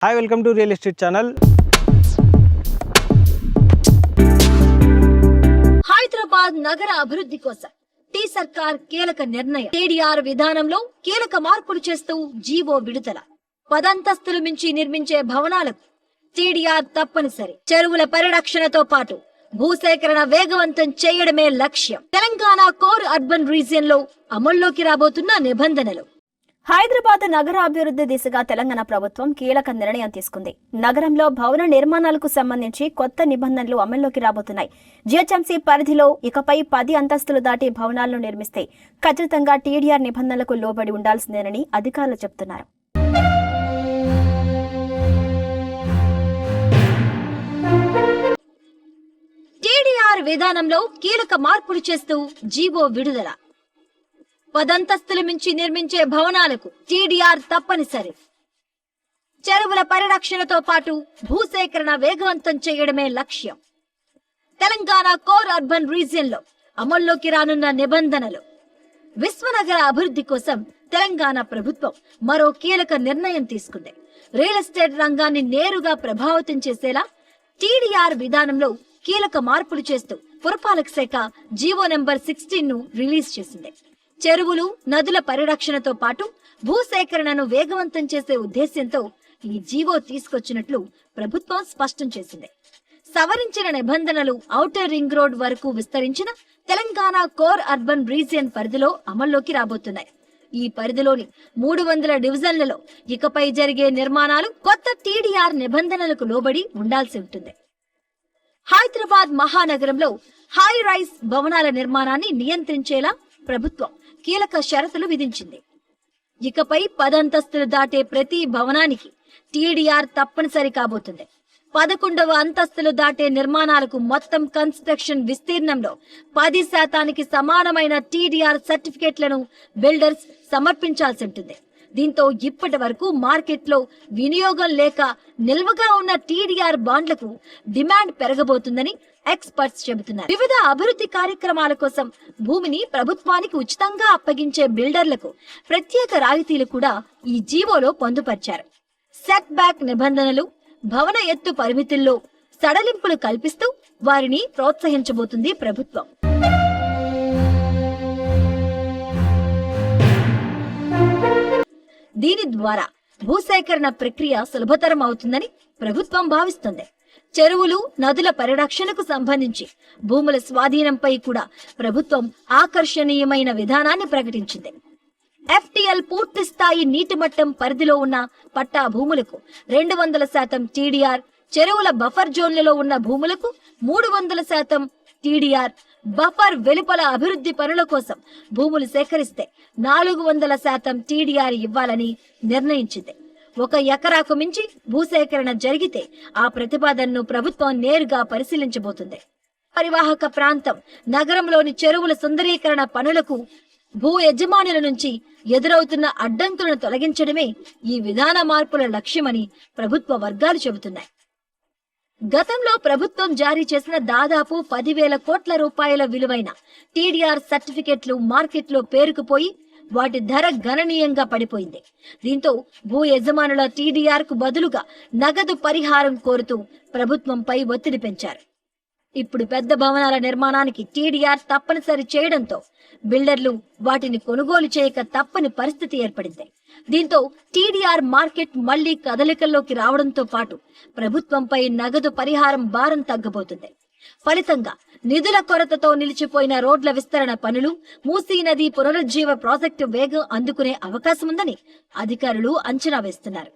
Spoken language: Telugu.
Hi welcome to real estate channel. Hyderabad నగర అభివృద్ధి కోసం టీ సర్కార్ కీలక నిర్ణయం. టీడీఆర్ విధానంలో కీలక మార్పులు చేస్తూ జీవో విడుదల. 10 అంతస్తులు మించి నిర్మించే భవనాలకు టీడీఆర్ తప్పనిసరి. చెరువుల పరిరక్షణతో పాటు భూసేకరణ వేగవంతం చేయడమే లక్ష్యం. తెలంగాణ కోర్ అర్బన్ రీజియన్ లో అమల్లోకి రాబోతున్న నిబంధనలు. హైదరాబాద్ నగరాభివృద్ధి దిశగా తెలంగాణ ప్రభుత్వం కీలక నిర్ణయం తీసుకుంది. నగరంలో భవన నిర్మాణాలకు సంబంధించి కొత్త నిబంధనలు అమల్లోకి రాబోతున్నాయి. జీహెచ్ఎంసీ పరిధిలో ఇకపై 10 అంతస్తులు దాటి భవనాలను నిర్మిస్తే ఖచ్చితంగా టీడీఆర్ నిబంధనలకు లోబడి ఉండాల్సిందేనని అధికారులు చెబుతున్నారు. టీడీఆర్ విధానంలో కీలక మార్పులు చేస్తూ జీవో విడుదల. 10 అంతస్తులు మించి నిర్మించే భవనాలకు టీడీఆర్ తప్పనిసరి. చెరువుల పరిరక్షణతో పాటు భూసేకరణ వేగవంతం చేయడమే లక్ష్యం. తెలంగాణ కోర్ అర్బన్ రీజియన్ లో అమల్లోకి రానున్న నిబంధనలు. విశ్వనగర అభివృద్ధి కోసం తెలంగాణ ప్రభుత్వం మరో కీలక నిర్ణయం తీసుకుంది. రియల్ ఎస్టేట్ రంగాన్ని నేరుగా ప్రభావితం చేసేలా టీడీఆర్ విధానంలో కీలక మార్పులు చేస్తూ పురపాలక శాఖ జీవో నెంబర్ 16 ను రిలీజ్ చేసింది. చెరువులు, నదుల పరిరక్షణతో పాటు భూసేకరణను వేగవంతం చేసే ఉద్దేశ్యంతో ఈ జీవో తీసుకొచ్చినట్లు ప్రభుత్వం స్పష్టం చేసింది. సవరించిన నిబంధనలు ఔటర్ రింగ్ రోడ్ వరకు విస్తరించిన తెలంగాణ కోర్ అర్బన్ రీజియన్ పరిధిలో అమల్లోకి రాబోతున్నాయి. ఈ పరిధిలోని 300 డివిజన్లలో ఇకపై జరిగే నిర్మాణాలు కొత్త టీడీఆర్ నిబంధనలకు లోబడి ఉండాల్సి ఉంటుంది. హైదరాబాద్ మహానగరంలో హై రైస్ భవనాల నిర్మాణాన్ని నియంత్రించేలా ప్రభుత్వం కీలక షరతులు విధించింది. ఇకపై 10 అంతస్తులు దాటే ప్రతి భవనానికి టీడీఆర్ తప్పనిసరి కాబోతుంది. 11వ అంతస్తులు దాటే నిర్మాణాలకు మొత్తం కన్స్ట్రక్షన్ విస్తీర్ణంలో 10% సమానమైన టీడీఆర్ సర్టిఫికేట్లను బిల్డర్స్ సమర్పించాల్సి ఉంటుంది. దీంతో ఇప్పటి వరకు మార్కెట్లో వినియోగం లేక నిల్వగా ఉన్న టీడీఆర్ బాండ్లకు డిమాండ్ పెరగబోతుందని ఎక్స్పర్ట్స్ చెబుతున్నారు. వివిధ అభివృద్ధి కార్యక్రమాల కోసం భూమిని ప్రభుత్వానికి ఉచితంగా అప్పగించే బిల్డర్లకు ప్రత్యేక రాయితీలు కూడా ఈ జీవోలో పొందుపరిచారు. సెట్ బ్యాక్ నిబంధనలు, భవన ఎత్తు పరిమితుల్లో సడలింపులు కల్పిస్తూ వారిని ప్రోత్సహించబోతుంది ప్రభుత్వం. దీని ద్వారా భూసేకరణ ప్రక్రియ సులభతరం అవుతుందని ప్రభుత్వం భావిస్తుంది. చెరువులు, నదుల పరిరక్షణకు సంబంధించి భూముల స్వాధీనంపై కూడా ప్రభుత్వం ఆకర్షణీయమైన విధానాన్ని ప్రకటించింది. ఎఫ్టీఎల్ పూర్తి స్థాయి నీటి మట్టం పరిధిలో ఉన్న పట్టా భూములకు 200% టీడీఆర్, చెరువుల బఫర్ జోన్లలో ఉన్న భూములకు 300% టీడీఆర్, బఫర్ వెలుపల అభివృద్ధి పనుల కోసం భూములు సేకరిస్తే 400% టీడీఆర్ ఇవ్వాలని నిర్ణయించింది. 1 ఎకరాకు మించి భూసేకరణ జరిగితే ఆ ప్రతిపాదనను ప్రభుత్వం నేరుగా పరిశీలించబోతుంది. పరివాహక ప్రాంతం, నగరంలోని చెరువుల సుందరీకరణ పనులకు భూ యజమానుల నుంచి ఎదురవుతున్న అడ్డంకులను తొలగించడమే ఈ విధాన మార్పుల లక్ష్యమని ప్రభుత్వ వర్గాలు చెబుతున్నాయి. గతంలో ప్రభుత్వం జారీ చేసిన దాదాపు 10,000 కోట్ల రూపాయల విలువైన టీడీఆర్ సర్టిఫికెట్లు మార్కెట్లో పేరుకుపోయి వాటి ధర గణనీయంగా పడిపోయింది. దీంతో భూ యజమానుల టీడీఆర్ కు బదులుగా నగదు పరిహారం కోరుతూ ప్రభుత్వంపై ఒత్తిడి పెంచారు. ఇప్పుడు పెద్ద భవనాల నిర్మాణానికి టీడీఆర్ తప్పనిసరి చేయడంతో బిల్డర్లు వాటిని కొనుగోలు చేయక తప్పని పరిస్థితి ఏర్పడింది. దీంతో టీడీఆర్ మార్కెట్ మళ్లీ కదలికల్లోకి రావడంతో పాటు ప్రభుత్వంపై నగదు పరిహారం భారం తగ్గబోతుంది. ఫలితంగా నిధుల కొరతతో నిలిచిపోయిన రోడ్ల విస్తరణ పనులు, మూసీ నది పునరుజ్జీవ ప్రాజెక్టు వేగం అందుకునే అవకాశం ఉందని అధికారులు అంచనా వేస్తున్నారు.